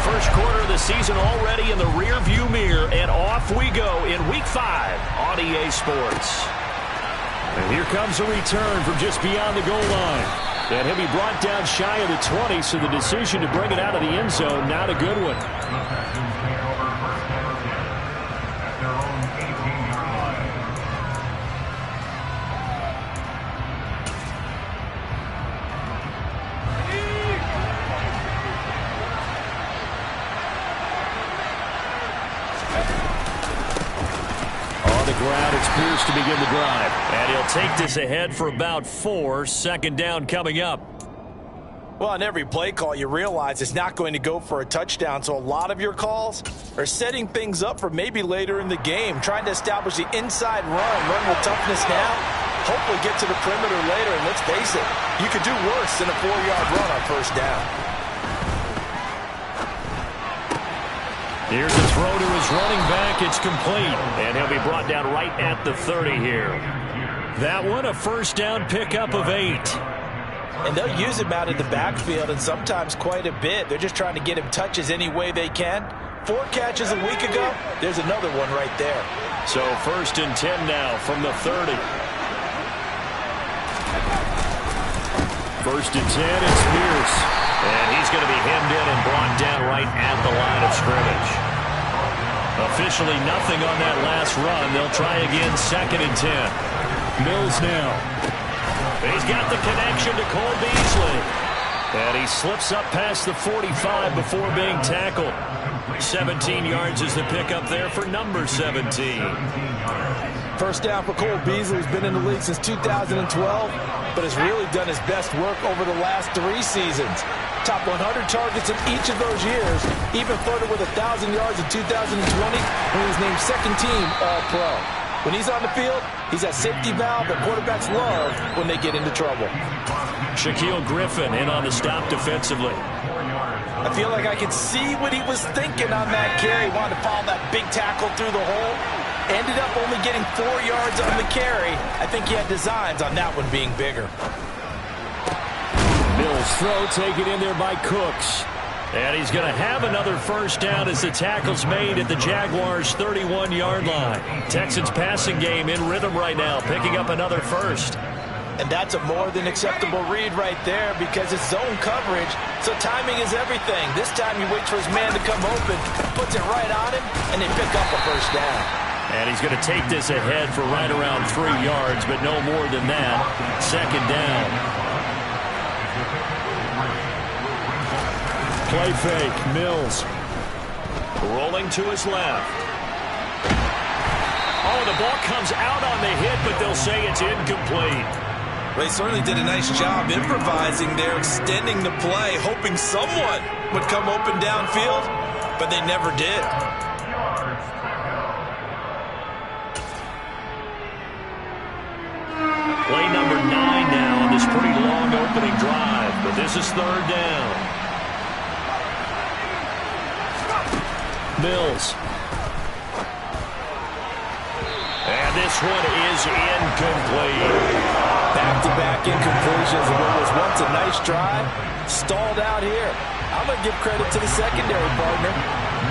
First quarter of the season already in the rearview mirror, and off we go in Week 5 on EA Sports. And here comes a return from just beyond the goal line. And he'll be brought down shy of the 20, so the decision to bring it out of the end zone, not a good one. It's Pierce to begin the drive. And he'll take this ahead for about 4. Second down coming up. Well, on every play call, you realize it's not going to go for a touchdown. So a lot of your calls are setting things up for maybe later in the game, trying to establish the inside run with toughness now, hopefully get to the perimeter later. And let's face it, you could do worse than a 4-yard run on first down. Here's a throw to his running back. It's complete. And he'll be brought down right at the 30 here. That one, a first down pickup of 8. And they'll use him out in the backfield, and sometimes quite a bit. They're just trying to get him touches any way they can. 4 catches a week ago. There's another one right there. So first and 10 now from the 30. First and 10, it's Pierce. And he's going to be hemmed in and brought down right at the line of scrimmage. Officially nothing on that last run. They'll try again, second and 10. Mills now. He's got the connection to Cole Beasley. And he slips up past the 45 before being tackled. 17 yards is the pickup there for number 17. First down for Cole Beasley, who's been in the league since 2012, but has really done his best work over the last 3 seasons. Top 100 targets in each of those years, even flirted with 1,000 yards in 2020 when he was named second team All-Pro. When he's on the field, he's that safety valve that quarterbacks love when they get into trouble. Shaquille Griffin in on the stop defensively. I feel like I could see what he was thinking on that carry. Wanted to follow that big tackle through the hole. Ended up only getting 4 yards on the carry. I think he had designs on that one being bigger. Mills throw taken in there by Cooks. And he's going to have another first down as the tackle's made at the Jaguars' 31-yard line. Texans passing game in rhythm right now, picking up another first. And that's a more than acceptable read right there because it's zone coverage, so timing is everything. This time he waits for his man to come open, puts it right on him, and they pick up a first down. And he's going to take this ahead for right around 3 yards, but no more than that. Second down. Play fake, Mills. Rolling to his left. Oh, the ball comes out on the hit, but they'll say it's incomplete. Well, he certainly did a nice job improvising there, extending the play, hoping someone would come open downfield, but they never did. Play number 9 now on this pretty long opening drive, but this is third down. Mills. And this one is incomplete. Back-to-back incompletions of what was once a nice drive. Stalled out here. I'm going to give credit to the secondary partner.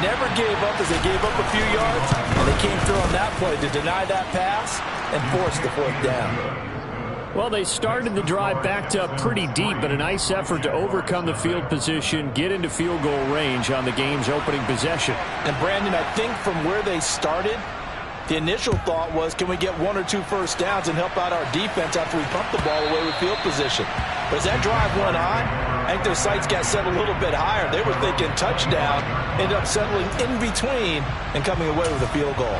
Never gave up as they gave up a few yards, and they came through on that play to deny that pass and force the 4th down. Well, they started the drive backed up pretty deep, but a nice effort to overcome the field position, get into field goal range on the game's opening possession. And, Brandon, I think from where they started, the initial thought was, can we get 1 or 2 first downs and help out our defense after we pump the ball away with field position? But as that drive went on, I think their sights got set a little bit higher. They were thinking touchdown, ended up settling in between and coming away with a field goal.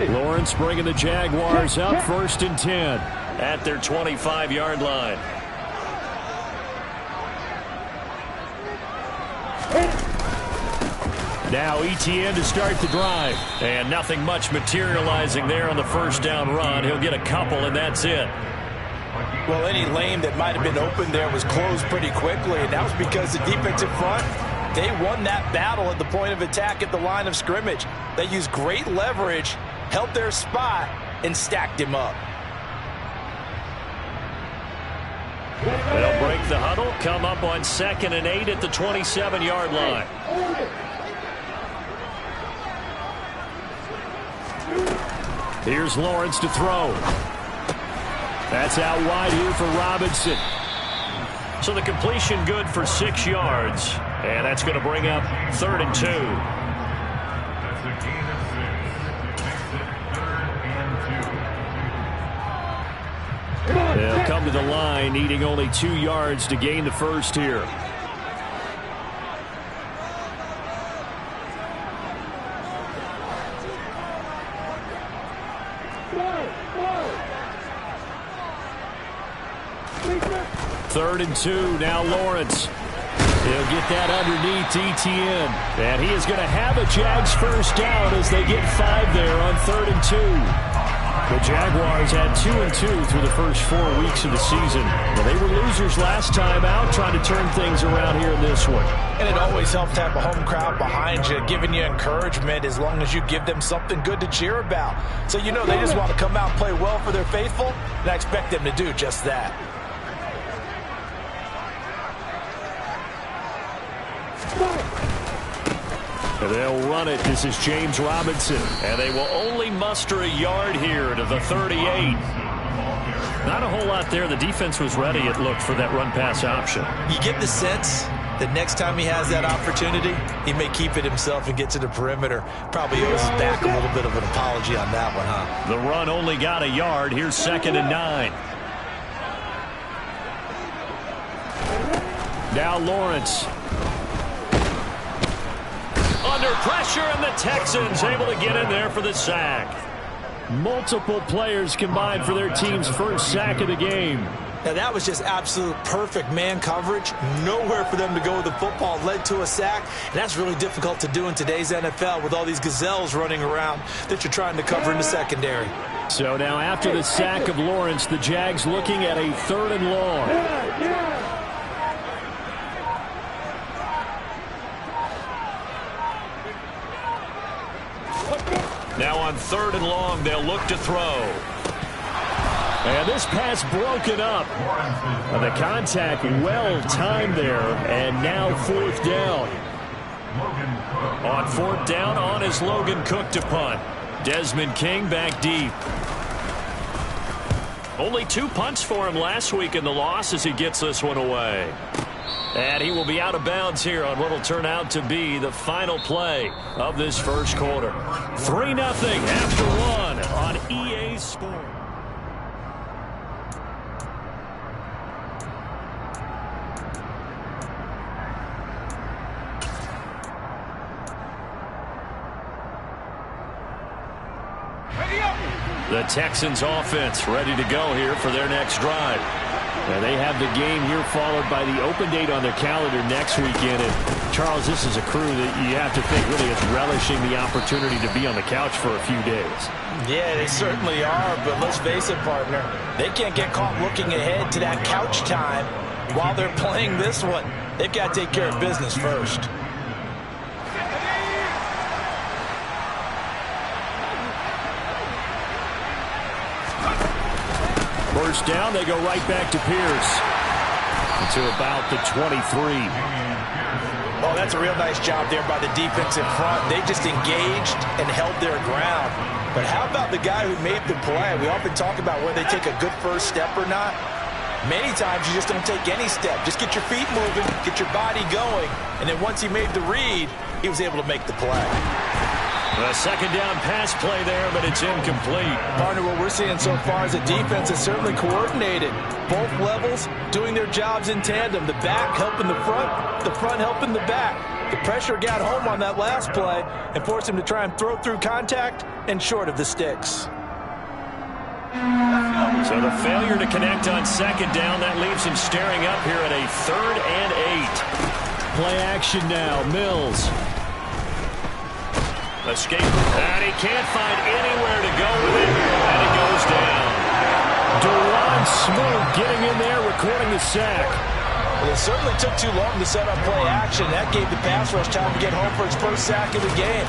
Lawrence bringing the Jaguars up first and 10 at their 25-yard line. Now Etienne to start the drive. And nothing much materializing there on the first down run. He'll get a couple, and that's it. Well, any lane that might have been open there was closed pretty quickly, and that was because the defensive front, they won that battle at the point of attack at the line of scrimmage. They used great leverage, held their spot, and stacked him up. They'll break the huddle, come up on 2nd and 8 at the 27-yard line. Here's Lawrence to throw. That's out wide here for Robinson. So the completion good for 6 yards. And that's going to bring up 3rd and 2. They'll come to the line, needing only 2 yards to gain the first here. Third and 2, now Lawrence. He'll get that underneath Etienne. And he is going to have a Jags first down as they get 5 there on 3rd and 2. The Jaguars had 2 and 2 through the first 4 weeks of the season. Well, they were losers last time out, trying to turn things around here in this one. And it always helps to have a home crowd behind you, giving you encouragement as long as you give them something good to cheer about. So you know they just want to come out and play well for their faithful, and I expect them to do just that. They'll run it. This is James Robinson. And they will only muster a yard here to the 38. Not a whole lot there. The defense was ready, it looked, for that run-pass option. You get the sense that next time he has that opportunity, he may keep it himself and get to the perimeter. Probably owes his back a little bit of an apology on that one, huh? The run only got a yard. Here's 2nd and 9. Now Lawrence. Under pressure, and the Texans able to get in there for the sack. Multiple players combined for their team's first sack of the game. Now that was just absolute perfect man coverage. Nowhere for them to go with the football. Led to a sack. And that's really difficult to do in today's NFL with all these gazelles running around that you're trying to cover in the secondary. So now after the sack of Lawrence, the Jags looking at a 3rd and long. Now on 3rd and long, they'll look to throw. And this pass broken up. The contact well timed there, and now 4th down. On 4th down, on is Logan Cook to punt. Desmond King back deep. Only 2 punts for him last week in the loss as he gets this one away. And he will be out of bounds here on what will turn out to be the final play of this first quarter. 3-0 after 1 on EA Sports. The Texans offense ready to go here for their next drive. Now they have the game here followed by the open date on their calendar next weekend. And Charles, this is a crew that you have to think really is relishing the opportunity to be on the couch for a few days. Yeah, they certainly are, but let's face it, partner. They can't get caught looking ahead to that couch time while they're playing this one. They've got to take care of business first. First down, they go right back to Pierce. To about the 23. Oh, that's a real nice job there by the defensive front. They just engaged and held their ground. But how about the guy who made the play? We often talk about whether they take a good first step or not. Many times you just don't take any step. Just get your feet moving, get your body going, and then once he made the read, he was able to make the play. A 2nd down pass play there, but it's incomplete. Partner, what we're seeing so far is a defense is certainly coordinated. Both levels doing their jobs in tandem. The back helping the front helping the back. The pressure got home on that last play and forced him to try and throw through contact and short of the sticks. So the failure to connect on 2nd down, that leaves him staring up here at a 3rd and 8. Play action now, Mills. Escape, and he can't find anywhere to go with it, and he goes down. Dewan and smooth getting in there, recording the sack. Well, it certainly took too long to set up play action. That gave the pass rush time to get home for its first sack of the game.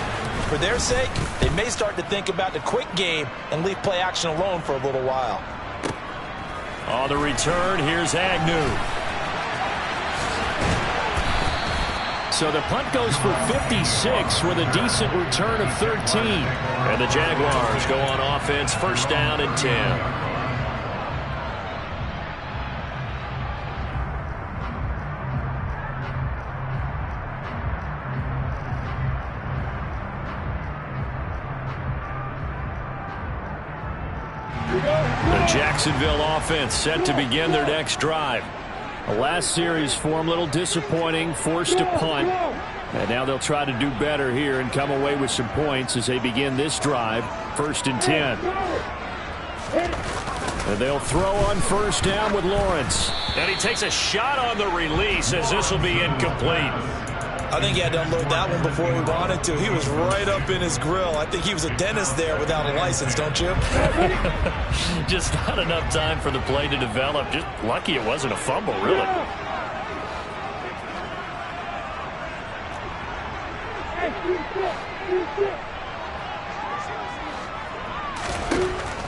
For their sake, they may start to think about the quick game and leave play action alone for a little while. On the return, here's Agnew. So the punt goes for 56 with a decent return of 13. And the Jaguars go on offense, first down and 10. The Jacksonville offense set to begin their next drive. The last series for them, a little disappointing, forced to punt. And now they'll try to do better here and come away with some points as they begin this drive, first and 10. And they'll throw on first down with Lawrence. And he takes a shot on the release as this will be incomplete. I think he had to unload that one before he wanted to. He was right up in his grill. I think he was a dentist there without a license, don't you? Just not enough time for the play to develop. Just lucky it wasn't a fumble, really.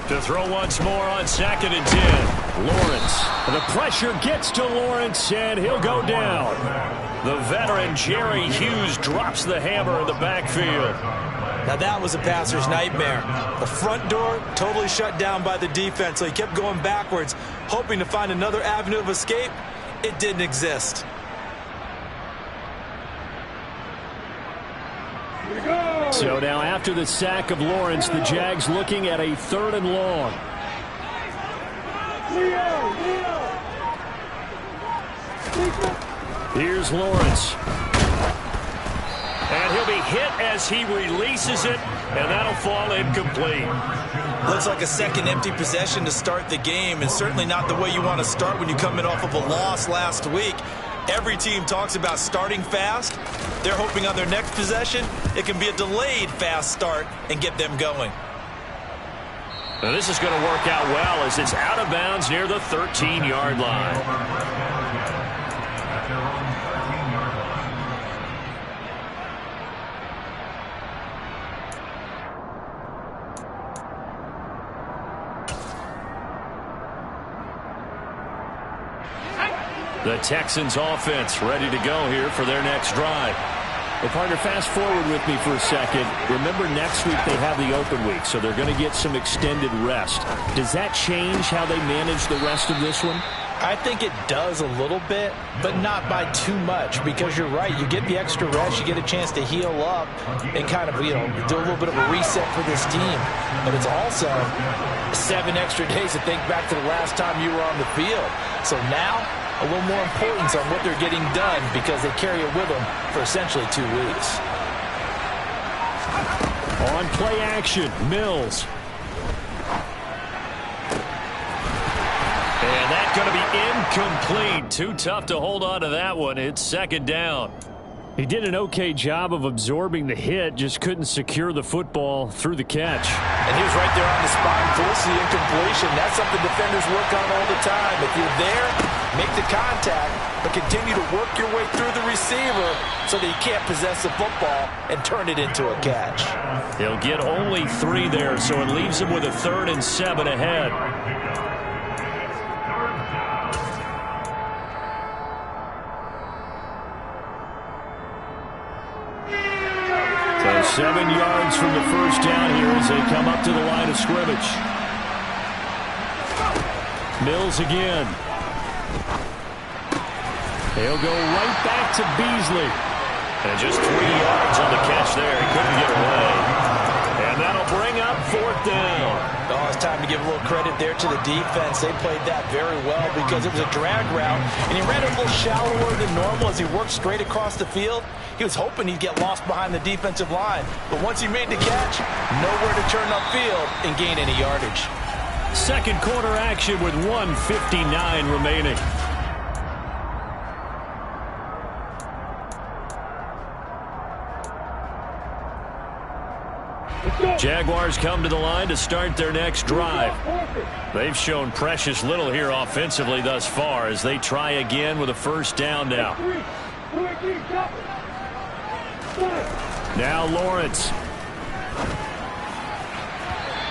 To throw once more on second and 10. Lawrence. The pressure gets to Lawrence, and he'll go down. The veteran Jerry Hughes drops the hammer in the backfield. Now that was a passer's nightmare. The front door totally shut down by the defense, so he kept going backwards, hoping to find another avenue of escape. It didn't exist. So now after the sack of Lawrence, the Jags looking at a 3rd and long. Here's Lawrence. And he'll be hit as he releases it, and that'll fall incomplete. Looks like a second empty possession to start the game, and certainly not the way you want to start when you're coming off of a loss last week. Every team talks about starting fast. They're hoping on their next possession, it can be a delayed fast start and get them going. Now this is going to work out well as it's out of bounds near the 13-yard line. The Texans offense ready to go here for their next drive. Well, partner, fast forward with me for a second. Remember, next week they have the open week, so they're going to get some extended rest. Does that change how they manage the rest of this one? I think it does a little bit, but not by too much, because you're right. You get the extra rest, you get a chance to heal up and kind of, do a little bit of a reset for this team. But it's also 7 extra days to think back to the last time you were on the field. So now, a little more importance on what they're getting done because they carry it with them for essentially 2 weeks. On play action, Mills. And that's going to be incomplete. Too tough to hold on to that one. It's second down. He did an okay job of absorbing the hit, just couldn't secure the football through the catch. And he was right there on the spot and forced the incompletion. That's something defenders work on all the time. If you're there, make the contact, but continue to work your way through the receiver so that you can't possess the football and turn it into a catch. They'll get only 3 there, so it leaves them with a 3rd and 7 ahead. So 7 yards from the first down here as they come up to the line of scrimmage. Mills again. They'll go right back to Beasley. And just 3 yards on the catch there. He couldn't get away. And that'll bring up 4th down. Oh, it's time to give a little credit there to the defense. They played that very well because it was a drag route, and he ran it a little shallower than normal as he worked straight across the field. He was hoping he'd get lost behind the defensive line, but once he made the catch, nowhere to turn upfield and gain any yardage. Second quarter action with 1:59 remaining. Let's go. Jaguars come to the line to start their next drive. They've shown precious little here offensively thus far as they try again with a first down now. Now Lawrence.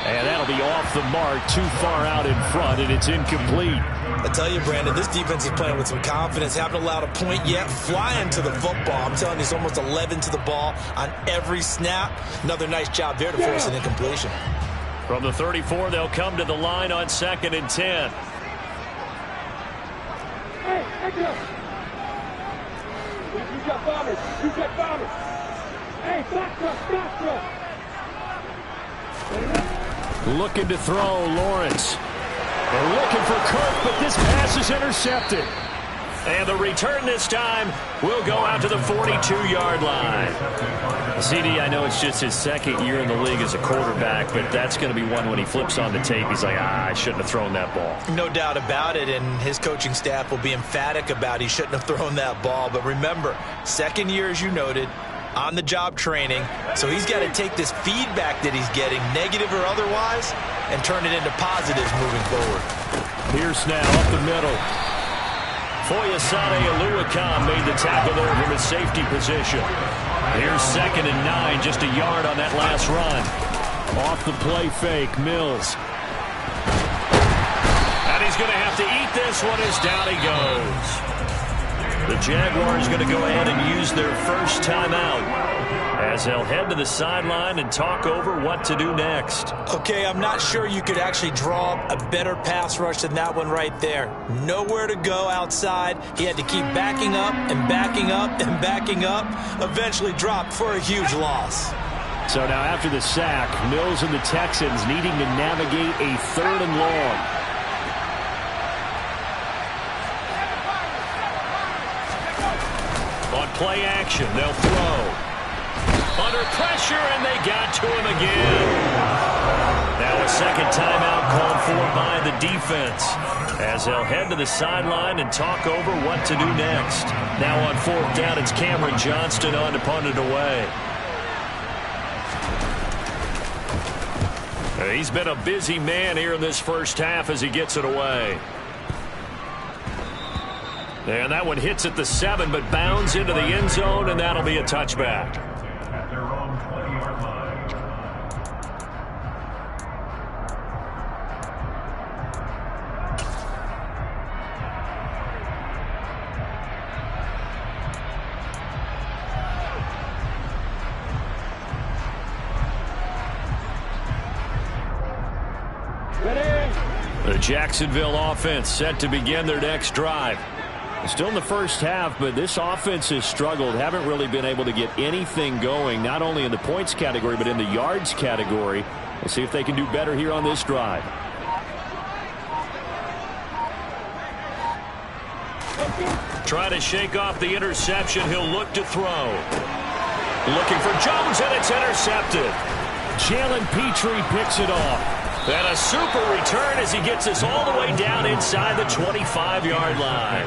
And that'll be off the mark, too far out in front, and it's incomplete. I tell you, Brandon, this defense is playing with some confidence. Haven't allowed a point yet. Flying to the football. I'm telling you, it's almost 11 to the ball on every snap. Another nice job there to force an incompletion. From the 34, they'll come to the line on 2nd and 10. Hey, extra. You got bombers. You got bombers. Hey, back truck. Looking to throw, Lawrence. They're looking for Kirk, but this pass is intercepted. And the return this time will go out to the 42-yard line. CD, I know it's just his second year in the league as a quarterback, but that's going to be one when he flips on the tape. He's like, I shouldn't have thrown that ball. No doubt about it, and his coaching staff will be emphatic about he shouldn't have thrown that ball. But remember, second year, as you noted, on-the-job training, so he's got to take this feedback that he's getting, negative or otherwise, and turn it into positives moving forward. Pierce now up the middle. Foyesade Oluokun made the tackle there from his safety position. Here's 2nd and 9, just a yard on that last run. Off the play fake, Mills. And he's going to have to eat this one as down he goes. The Jaguars going to go ahead and use their first timeout as they'll head to the sideline and talk over what to do next. Okay, I'm not sure you could actually draw a better pass rush than that one right there. Nowhere to go outside. He had to keep backing up and backing up and backing up. Eventually dropped for a huge loss. So now after the sack, Mills and the Texans needing to navigate a 3rd and long. On play action, they'll throw. Under pressure, and they got to him again. Now a second timeout called for by the defense as they'll head to the sideline and talk over what to do next. Now on 4th down, it's Cameron Johnston on to punt it away. He's been a busy man here in this first half as he gets it away. And that one hits at the 7, but bounds into the end zone, and that'll be a touchback. At their own 20-yard line. The Jacksonville offense set to begin their next drive. Still in the first half, but this offense has struggled. Haven't really been able to get anything going, not only in the points category, but in the yards category. We'll see if they can do better here on this drive. Try to shake off the interception. He'll look to throw. Looking for Jones, and it's intercepted. Jalen Petrie picks it off. And a super return as he gets us all the way down inside the 25-yard line.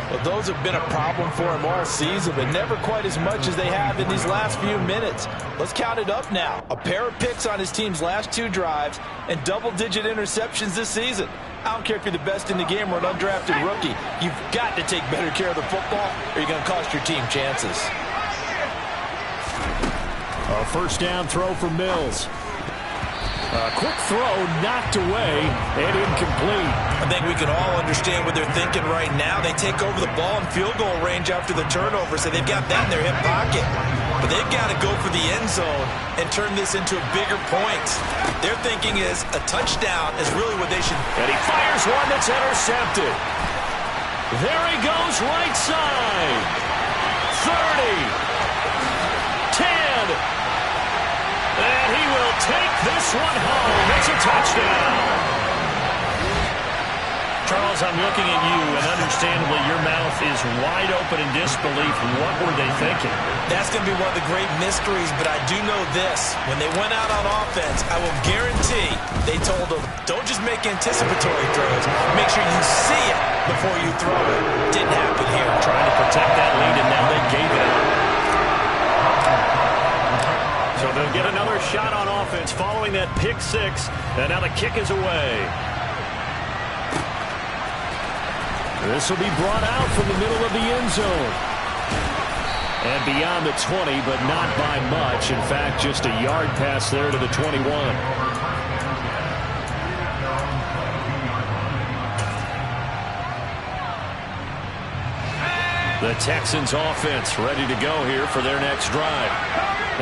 Well, those have been a problem for him all season, but never quite as much as they have in these last few minutes. Let's count it up now. A pair of picks on his team's last 2 drives and double-digit interceptions this season. I don't care if you're the best in the game or an undrafted rookie. You've got to take better care of the football or you're going to cost your team chances. A first down throw for Mills. A quick throw knocked away and incomplete. I think we can all understand what they're thinking right now. They take over the ball in field goal range after the turnover, so they've got that in their hip pocket. But they've got to go for the end zone and turn this into a bigger point. Their thinking is a touchdown is really what they should. And he fires one that's intercepted. There he goes right side. 30. 10. And he will take this one home. It's a touchdown. Charles, I'm looking at you, and understandably your mouth is wide open in disbelief. What were they thinking? That's going to be one of the great mysteries, but I do know this. When they went out on offense, I will guarantee they told them, don't just make anticipatory throws. Make sure you see it before you throw it. Didn't happen here. Trying to protect that lead, and now they gave it up. So they'll get another shot on offense following that pick six. And now the kick is away. This will be brought out from the middle of the end zone. And beyond the 20, but not by much. In fact, just a yard pass there to the 21. The Texans offense ready to go here for their next drive.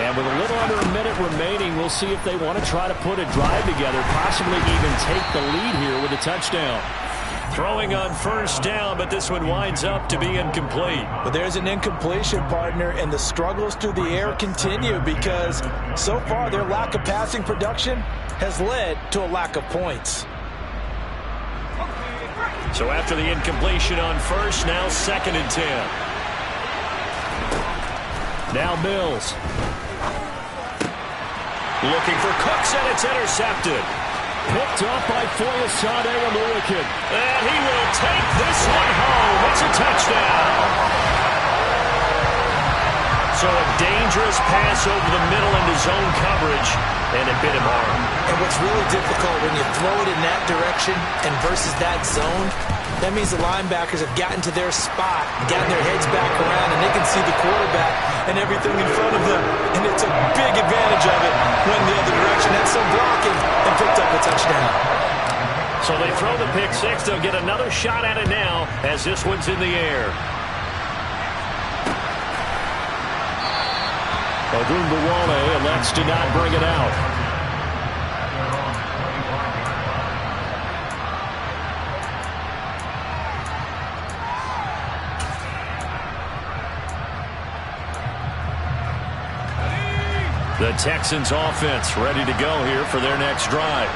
And with a little under a minute remaining, we'll see if they want to try to put a drive together, possibly even take the lead here with a touchdown. Throwing on first down, but this one winds up to be incomplete. But there's an incompletion, partner, and the struggles through the air continue because so far their lack of passing production has led to a lack of points. So after the incompletion on first, now 2nd and 10. Now Mills. Looking for Cooks, and it's intercepted. Picked up by Foyesade Oluokun. And he will take this one home. It's a touchdown. So a dangerous pass over the middle into zone coverage, and it bit him hard. And what's really difficult when you throw it in that direction and versus that zone, that means the linebackers have gotten to their spot, gotten their heads back around, and they can see the quarterback and everything in front of them. And it's a big advantage of it when the other direction had some blocking and picked up a touchdown. So they throw the pick six. They'll get another shot at it now as this one's in the air. Ogunbowale elects to not bring it out. The Texans offense ready to go here for their next drive.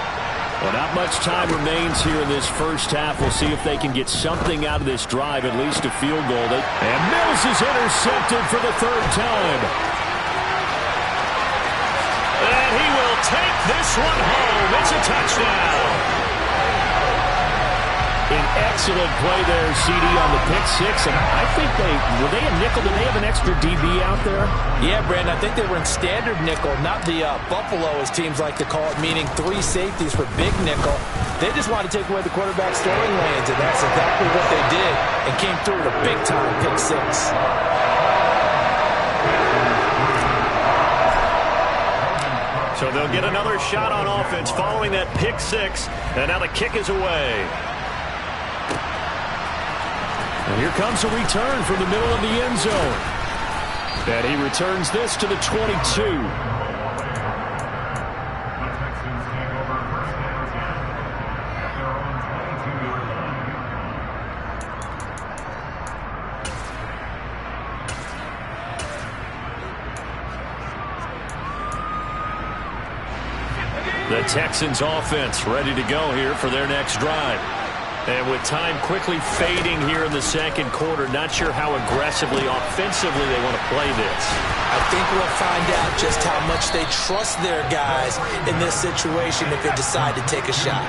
Well, not much time remains here in this first half. We'll see if they can get something out of this drive, at least a field goal. And Mills is intercepted for the 3rd time. And he will take this one home. It's a touchdown. An excellent play there, CD, on the pick six. And I think were they a nickel? Did they have an extra DB out there? Yeah, Brandon, I think they were in standard nickel, not the Buffalo, as teams like to call it, meaning 3 safeties for big nickel. They just wanted to take away the quarterback's throwing lanes, and that's exactly what they did, and came through with a big-time pick six. So they'll get another shot on offense following that pick six, and now the kick is away. And here comes a return from the middle of the end zone. And he returns this to the 22. The Texans offense ready to go here for their next drive. And with time quickly fading here in the second quarter, not sure how aggressively, offensively they want to play this. I think we'll find out just how much they trust their guys in this situation if they decide to take a shot.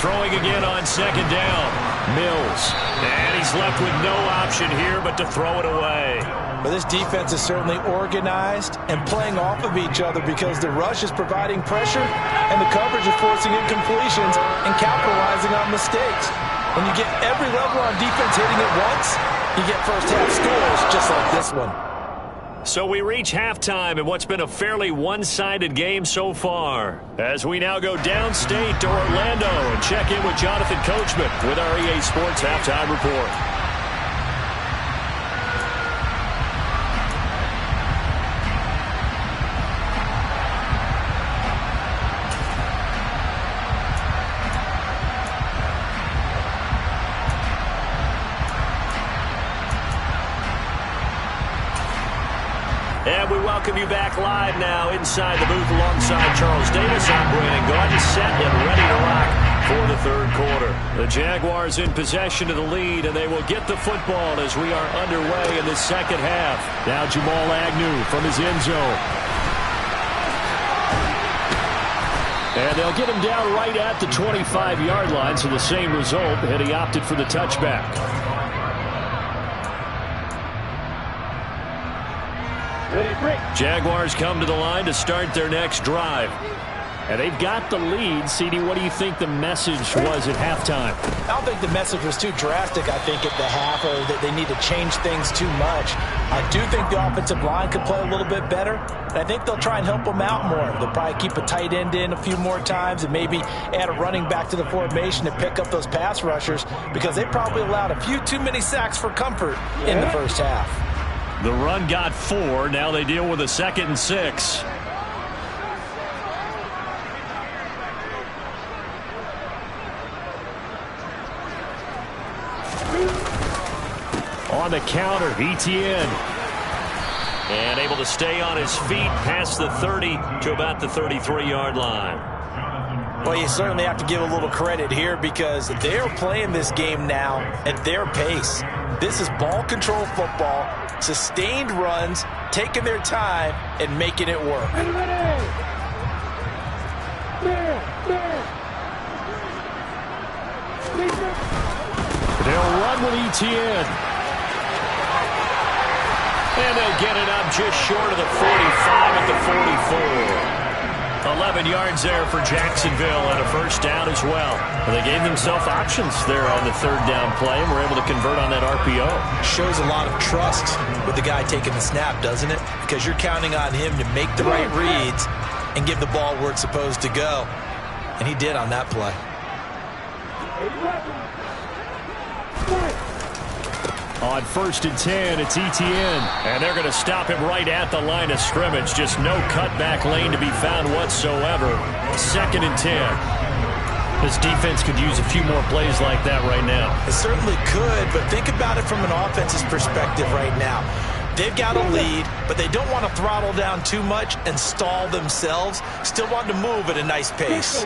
Throwing again on 2nd down. Mills. And he's left with no option here but to throw it away. But this defense is certainly organized and playing off of each other because the rush is providing pressure and the coverage is forcing incompletions and capitalizing on mistakes. When you get every level on defense hitting it once, you get first-half scores just like this one. So we reach halftime in what's been a fairly one-sided game so far. As we now go downstate to Orlando and check in with Jonathan Coachman with our EA Sports Halftime Report. And we welcome you back live now inside the booth alongside Charles Davis. I'm Brandon Gaudin, set and ready to rock for the 3rd quarter. The Jaguars in possession of the lead, and they will get the football as we are underway in the second half. Now Jamal Agnew from his end zone. And they'll get him down right at the 25-yard line, so the same result, and he opted for the touchback. Jaguars come to the line to start their next drive. And they've got the lead. CD, what do you think the message was at halftime? I don't think the message was too drastic, I think, at the half, or that they need to change things too much. I do think the offensive line could play a little bit better, and I think they'll try and help them out more. They'll probably keep a tight end in a few more times and maybe add a running back to the formation to pick up those pass rushers, because they probably allowed a few too many sacks for comfort in the first half. The run got 4. Now they deal with a 2nd and 6. On the counter, Etienne. And able to stay on his feet past the 30 to about the 33-yard line. Well, you certainly have to give a little credit here, because they're playing this game now at their pace. This is ball control football, sustained runs, taking their time and making it work. They'll run with Etienne. And they get it up just short of the 45 at the 44. 11 yards there for Jacksonville and a first down as well. And they gave themselves options there on the 3rd down play and were able to convert on that RPO. Shows a lot of trust with the guy taking the snap, doesn't it? Because you're counting on him to make the right reads and give the ball where it's supposed to go. And he did on that play. On 1st and 10, it's Etienne. And they're going to stop him right at the line of scrimmage. Just no cutback lane to be found whatsoever. 2nd and 10. This defense could use a few more plays like that right now. It certainly could, but think about it from an offense's perspective right now. They've got a lead, but they don't want to throttle down too much and stall themselves. Still want to move at a nice pace.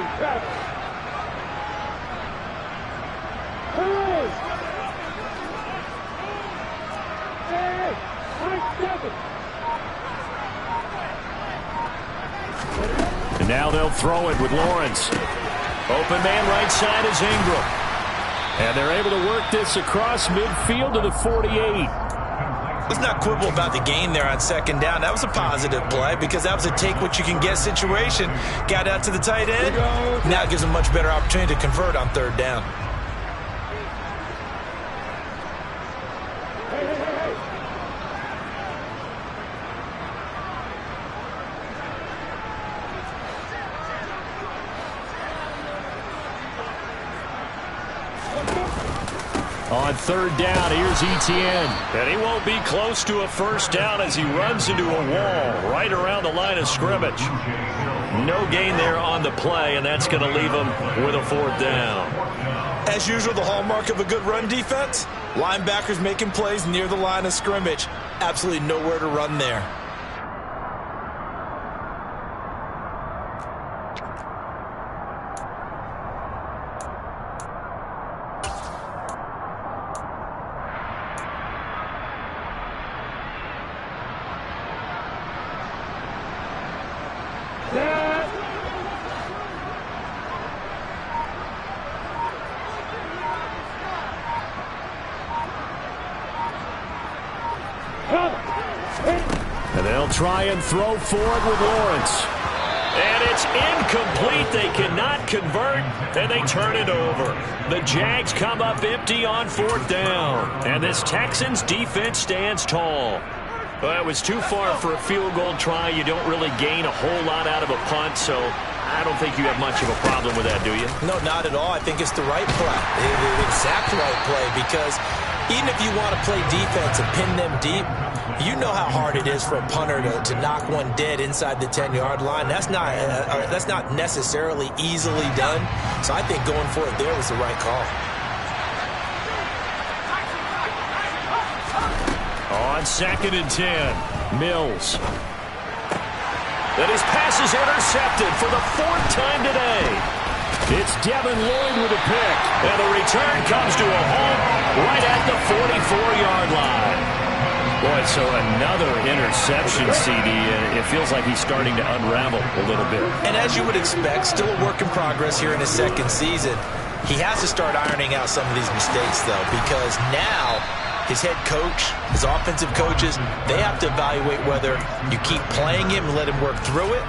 And now they'll throw it with Lawrence. Open man right side is Ingram. And they're able to work this across midfield to the 48. Let's not quibble about the gain there on 2nd down. That was a positive play, because that was a take-what-you-can-get situation. Got out to the tight end. Now it gives them a much better opportunity to convert on 3rd down. On 3rd down, here's Etienne. And he won't be close to a first down as he runs into a wall right around the line of scrimmage. No gain there on the play, and that's going to leave him with a 4th down. As usual, the hallmark of a good run defense, linebackers making plays near the line of scrimmage. Absolutely nowhere to run there. And they'll try and throw forward with Lawrence. And it's incomplete. They cannot convert, and they turn it over. The Jags come up empty on 4th down. And this Texans defense stands tall. Well, it was too far for a field goal try. You don't really gain a whole lot out of a punt, so I don't think you have much of a problem with that, do you? No, not at all. I think it's the right play, the exact right play, because even if you want to play defense and pin them deep, you know how hard it is for a punter to knock one dead inside the 10-yard line. That's not necessarily easily done. So I think going for it there was the right call. On 2nd and 10, Mills. And his pass is intercepted for the 4th time today. It's Devin Lloyd with a pick. And the return comes to a home right at the 44-yard line. Boy, so another interception, CD. It feels like he's starting to unravel a little bit. And as you would expect, still a work in progress here in his 2nd season. He has to start ironing out some of these mistakes, though, because now his head coach, his offensive coaches, they have to evaluate whether you keep playing him and let him work through it,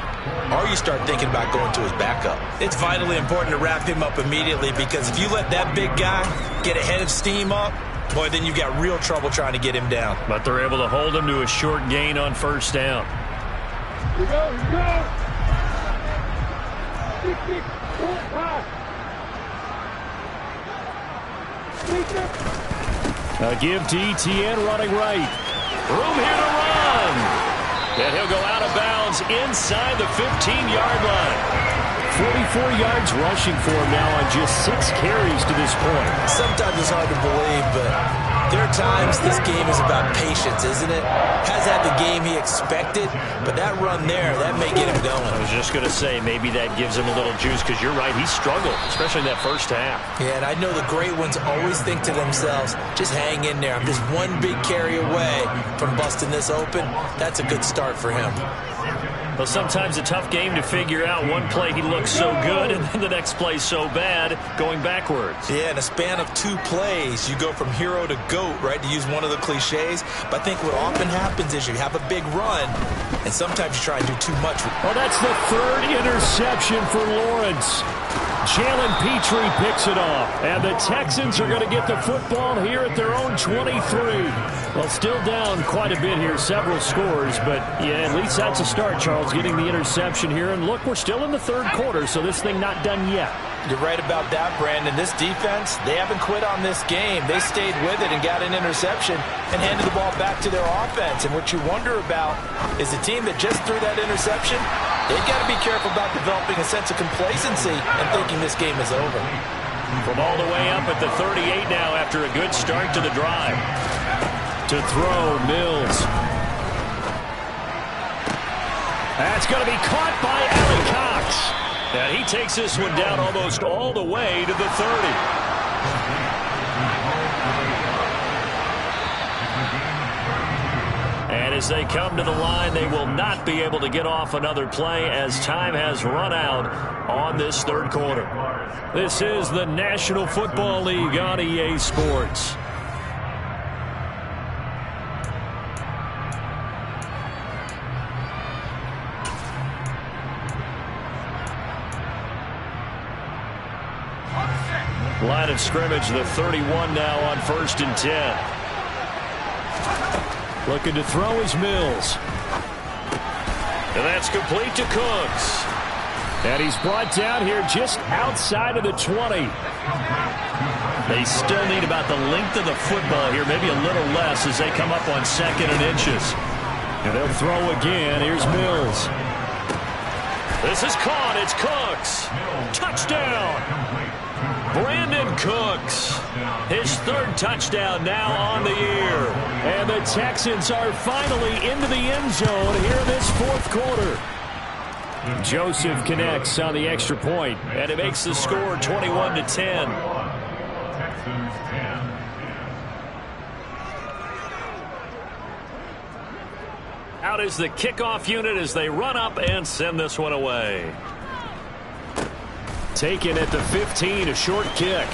or you start thinking about going to his backup. It's vitally important to wrap him up immediately, because if you let that big guy get a head of steam up, boy, then you've got real trouble trying to get him down. But they're able to hold him to a short gain on first down. Here we go, here we go. 6-6, short pass. 3-6. A give to Etienne running right. Room here to run. And he'll go out of bounds inside the 15-yard line. 44 yards rushing for him now on just 6 carries to this point. Sometimes it's hard to believe, but there are times this game is about patience, isn't it? Has had the game he expected, but that run there, that may get him going. I was just going to say, maybe that gives him a little juice, because you're right, he struggled, especially in that first half. Yeah, and I know the great ones always think to themselves, just hang in there. I'm just one big carry away from busting this open. That's a good start for him. Well, sometimes a tough game to figure out. One play he looks so good, and then the next play so bad, going backwards. Yeah, in a span of 2 plays, you go from hero to GOAT, right, to use one of the cliches. But I think what often happens is you have a big run, and sometimes you try and do too much. Well, that's the 3rd interception for Lawrence. Jalen Petrie picks it off, and the Texans are going to get the football here at their own 23. Well, still down quite a bit here, several scores, but yeah, at least that's a start, Charles, getting the interception here. And look, we're still in the 3rd quarter, so this thing not done yet. You're right about that, Brandon. This defense, they haven't quit on this game. They stayed with it and got an interception and handed the ball back to their offense. And what you wonder about is the team that just threw that interception, they've got to be careful about developing a sense of complacency and thinking this game is over. From all the way up at the 38 now after a good start to the drive. To throw, Mills. That's going to be caught by Allen Cox. And he takes this one down almost all the way to the 30. And as they come to the line, they will not be able to get off another play as time has run out on this 3rd quarter. This is the National Football League on EA Sports. Line of scrimmage, the 31 now on 1st and 10. Looking to throw is Mills. And that's complete to Cooks. And he's brought down here just outside of the 20. They still need about the length of the football here, maybe a little less as they come up on 2nd and inches. And they'll throw again. Here's Mills. This is caught. It's Cooks. Touchdown. Brandon Cooks, his 3rd touchdown now on the year. And the Texans are finally into the end zone here in this 4th quarter. Joseph connects on the extra point, and it makes the score 21-10. Texans 10. Out is the kickoff unit as they run up and send this one away. Taken at the 15, a short kick.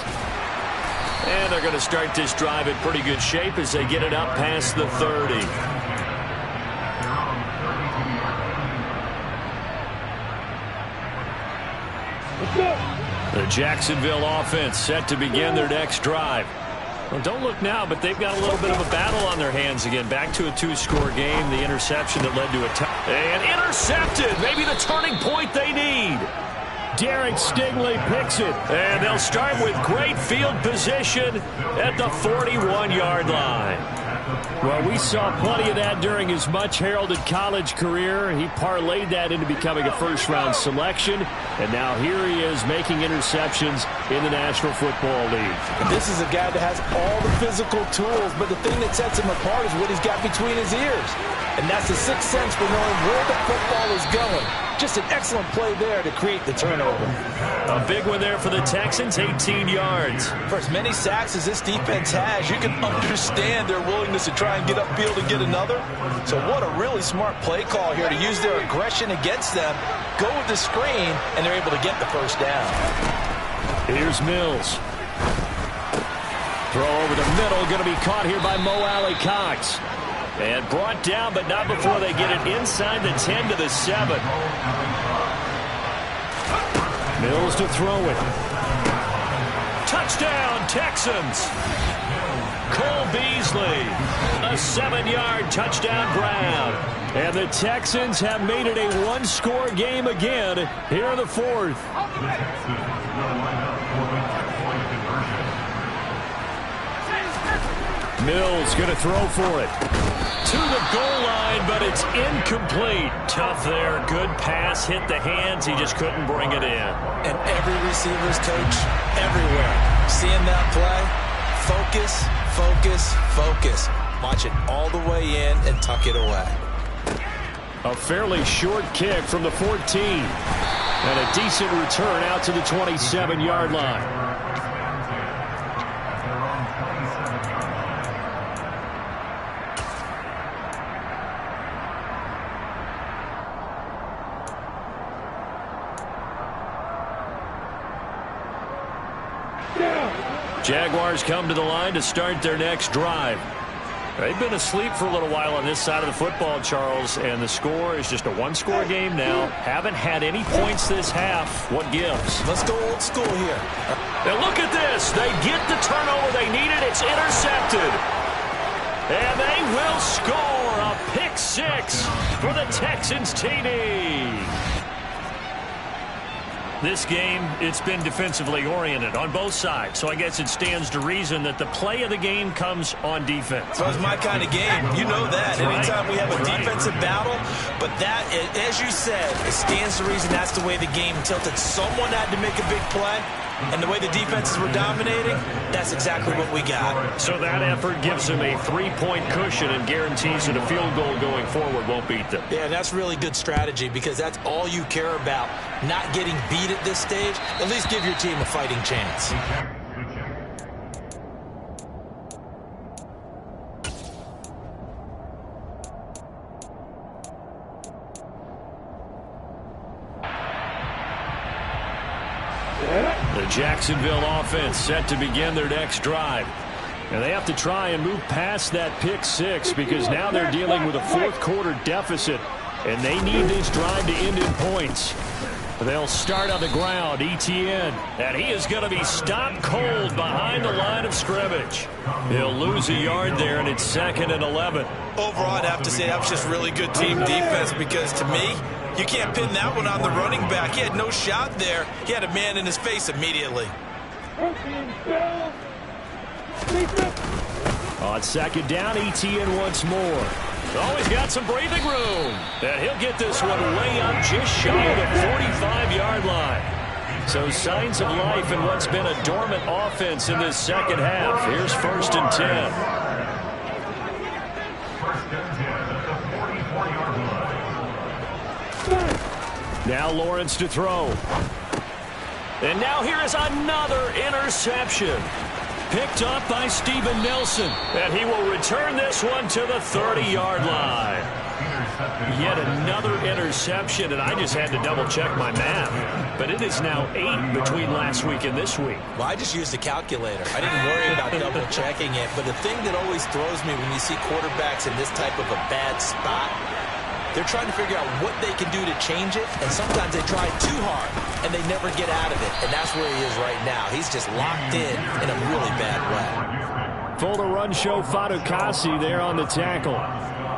And they're going to start this drive in pretty good shape as they get it up past the 30. The Jacksonville offense set to begin their next drive. Well, don't look now, but they've got a little bit of a battle on their hands again. Back to a 2-score game. The interception that led to a touchdown. And intercepted. Maybe the turning point they need. Derek Stingley picks it. And they'll start with great field position at the 41-yard line. Well, we saw plenty of that during his much-heralded college career. He parlayed that into becoming a first-round selection. And now here he is making interceptions in the National Football League. This is a guy that has all the physical tools, but the thing that sets him apart is what he's got between his ears. And that's the sixth sense for knowing where the football is going. Just an excellent play there to create the turnover. A big one there for the Texans, 18 yards. For as many sacks as this defense has, you can understand their willingness to try and get upfield and get another. So what a really smart play call here to use their aggression against them, go with the screen, and they're able to get the first down. Here's Mills. Throw over the middle, going to be caught here by Mo Alley-Cox. And brought down, but not before they get it inside the 10 to the 7. Mills to throw it. Touchdown, Texans. Cole Beasley, a 7-yard touchdown grab. And the Texans have made it a one-score game again here in the fourth. Mills going to throw for it. To the goal line, but it's incomplete. Tough there. Good pass. Hit the hands. He just couldn't bring it in. And every receiver's coach everywhere. Seeing that play, focus, focus, focus. Watch it all the way in and tuck it away. A fairly short kick from the 14. And a decent return out to the 27-yard line. Jaguars come to the line to start their next drive. They've been asleep for a little while on this side of the football, Charles, and the score is just a one-score game now. Haven't had any points this half. What gives? Let's go old school here. Now look at this. They get the turnover they needed. It's intercepted. And they will score a pick six for the Texans TD. This game, it's been defensively oriented on both sides, so I guess it stands to reason that the play of the game comes on defense. So it's my kind of game. You know that. Anytime we have a defensive battle, but that, as you said, it stands to reason that's the way the game tilted. Someone had to make a big play, and the way the defenses were dominating, that's exactly what we got. So that effort gives them a 3-point cushion and guarantees that a field goal going forward won't beat them. Yeah, and that's really good strategy because that's all you care about, not getting beat at this stage. At least give your team a fighting chance. The Jacksonville offense set to begin their next drive. And they have to try and move past that pick six because now they're dealing with a fourth-quarter deficit, and they need this drive to end in points. They'll start on the ground. Etienne, and he is going to be stopped cold behind the line of scrimmage. He'll lose a yard there, and it's 2nd and 11. Overall, I'd have to say that was just really good team defense because, to me, you can't pin that one on the running back. He had no shot there. He had a man in his face immediately. On 2nd down, Etienne once more. Oh, he's got some breathing room. And he'll get this one way up just shy of the 45-yard line. So signs of life in what's been a dormant offense in this second half. Here's 1st and 10. Now Lawrence to throw. And now here is another interception. Picked up by Steven Nelson. And he will return this one to the 30-yard line. Yet another interception, and I just had to double-check my math. But it is now 8 between last week and this week. Well, I just used a calculator. I didn't worry about double-checking it. But the thing that always throws me when you see quarterbacks in this type of a bad spot, they're trying to figure out what they can do to change it, and sometimes they try too hard, and they never get out of it, and that's where he is right now. He's just locked in a really bad way. Full to run show Fatukasi there on the tackle.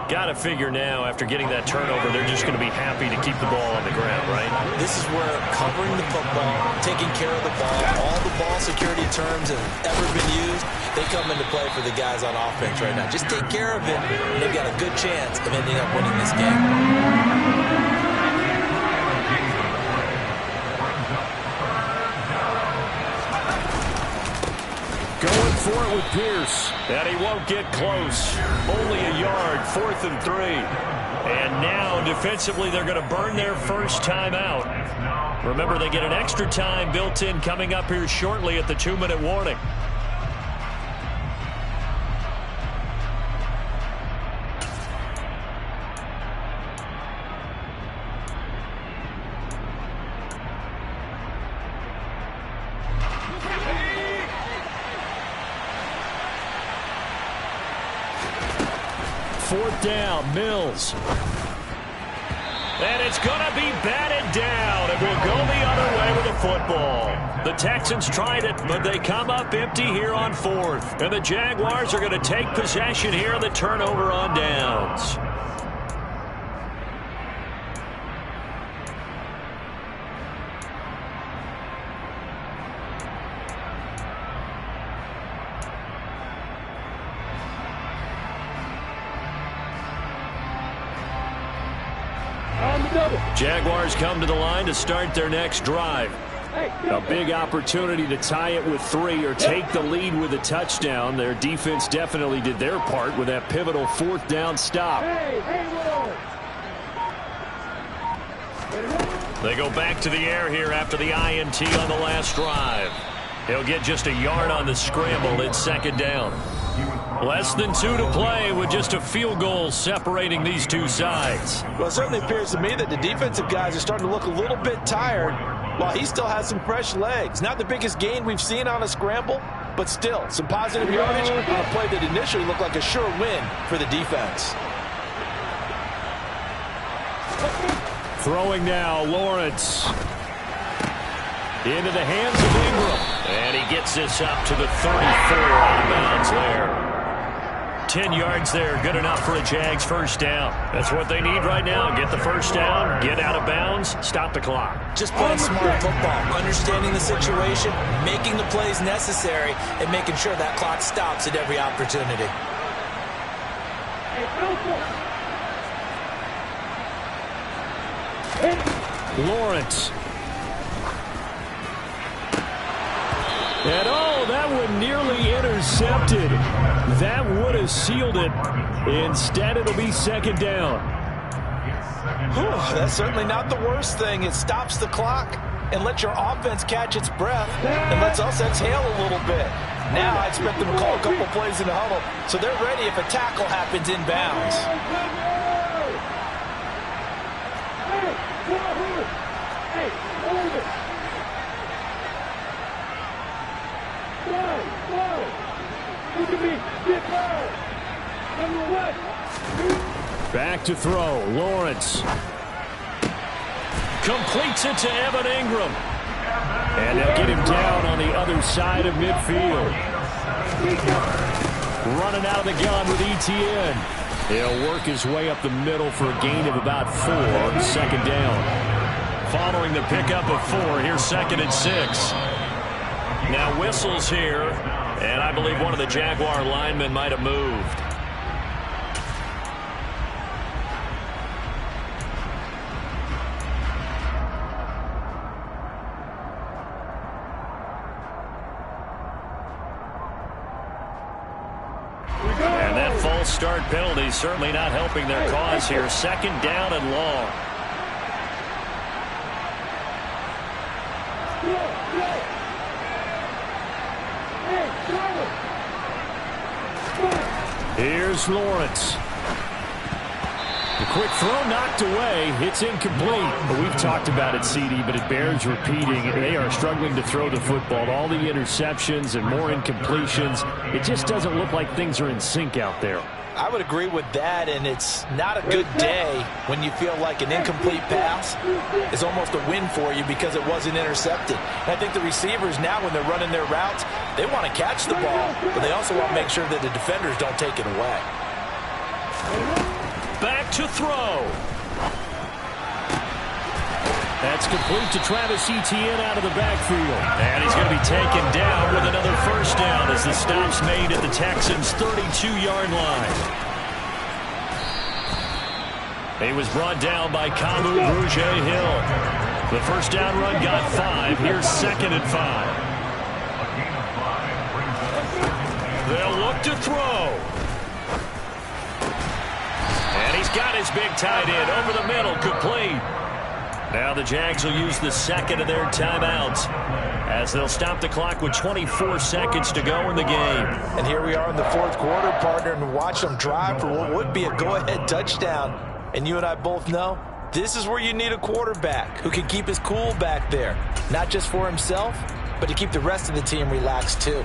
Got to figure now, after getting that turnover, they're just going to be happy to keep the ball on the ground, right? This is where covering the football, taking care of the ball, all the ball security terms that have ever been used, they come into play for the guys on offense right now. Just take care of it, and they've got a good chance of ending up winning this game. Going for it with Pierce. And he won't get close. Only a yard, 4th and 3. And now, defensively, they're going to burn their first time out. Remember, they get an extra time built in coming up here shortly at the 2-minute warning. 4th down. Mills. And it's going to be batted down. It will go the other way with the football. The Texans tried it, but they come up empty here on 4th. And the Jaguars are going to take possession here on the turnover on downs. Jaguars come to the line to start their next drive. A big opportunity to tie it with 3 or take the lead with a touchdown. Their defense definitely did their part with that pivotal 4th down stop. They go back to the air here after the INT on the last drive. He'll get just a yard on the scramble. It's 2nd down. Less than 2 to play with just a field goal separating these two sides. Well, it certainly appears to me that the defensive guys are starting to look a little bit tired while he still has some fresh legs. Not the biggest gain we've seen on a scramble, but still some positive yardage on a play that initially looked like a sure win for the defense. Throwing now, Lawrence. Into the hands of Ingram. And he gets this up to the 34 out of bounds there. 10 yards there, good enough for a Jags 1st down. That's what they need right now. Get the 1st down, get out of bounds, stop the clock. Just playing smart football, understanding the situation, making the plays necessary, and making sure that clock stops at every opportunity. Lawrence. And oh, that one nearly intercepted. That would have sealed it. Instead, it'll be 2nd down. That's certainly not the worst thing. It stops the clock and lets your offense catch its breath and lets us exhale a little bit. Now I expect them to call a couple plays in the huddle so they're ready if a tackle happens inbounds. Back to throw. Lawrence. Completes it to Evan Ingram. And they'll get him down on the other side of midfield. Running out of the gun with Etienne. He'll work his way up the middle for a gain of about 4 on 2nd down. Following the pickup of 4, here's 2nd and 6. Now whistles here, and I believe one of the Jaguar linemen might have moved. And that false start penalty certainly not helping their cause here. 2nd down and long. Here's Lawrence. The quick throw knocked away. It's incomplete. But we've talked about it, CD, but it bears repeating. They are struggling to throw the football. All the interceptions and more incompletions. It just doesn't look like things are in sync out there. I would agree with that, and it's not a good day when you feel like an incomplete pass is almost a win for you because it wasn't intercepted. And I think the receivers now, when they're running their routes, they want to catch the ball, but they also want to make sure that the defenders don't take it away. Back to throw. That's complete to Travis Etienne out of the backfield. And he's going to be taken down with another 1st down as the stop's made at the Texans' 32-yard line. He was brought down by Kamu Grugier-Hill. The 1st down run got 5. Here's 2nd and 5. They'll look to throw. And he's got his big tight end over the middle, complete. Now the Jags will use the 2nd of their timeouts as they'll stop the clock with 24 seconds to go in the game. And here we are in the 4th quarter, partner, and watch them drive for what would be a go-ahead touchdown. And you and I both know this is where you need a quarterback who can keep his cool back there, not just for himself, but to keep the rest of the team relaxed too.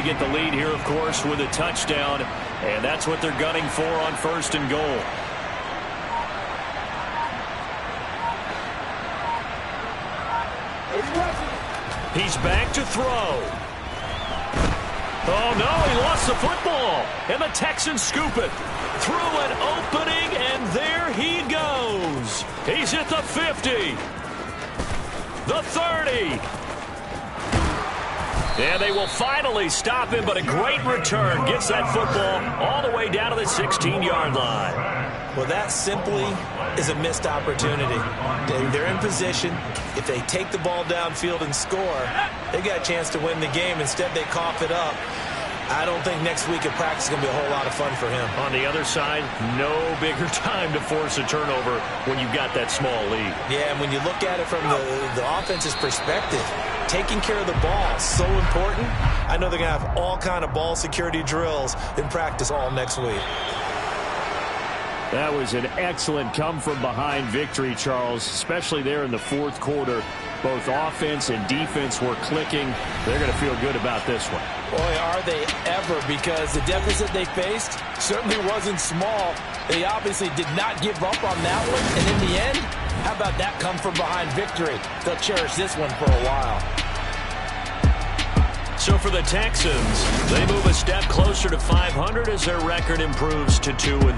to get the lead here, of course, with a touchdown. And that's what they're gunning for on 1st and goal. He's back to throw. Oh, no, he lost the football. And the Texans scoop it. Through an opening, and there he goes. He's at the 50. The 30. And they will finally stop him, but a great return. Gets that football all the way down to the 16-yard line. Well, that simply is a missed opportunity. They're in position. If they take the ball downfield and score, they got a chance to win the game. Instead, they cough it up. I don't think next week at practice is going to be a whole lot of fun for him. On the other side, no bigger time to force a turnover when you've got that small lead. Yeah, and when you look at it from the offense's perspective, taking care of the ball is so important. I know they're going to have all kind of ball security drills in practice all next week. That was an excellent come-from-behind victory, Charles, especially there in the 4th quarter. Both offense and defense were clicking. They're going to feel good about this one. Boy, are they ever, because the deficit they faced certainly wasn't small. They obviously did not give up on that one. And in the end, how about that come-from-behind victory? They'll cherish this one for a while. So for the Texans, they move a step closer to 500 as their record improves to 2-3.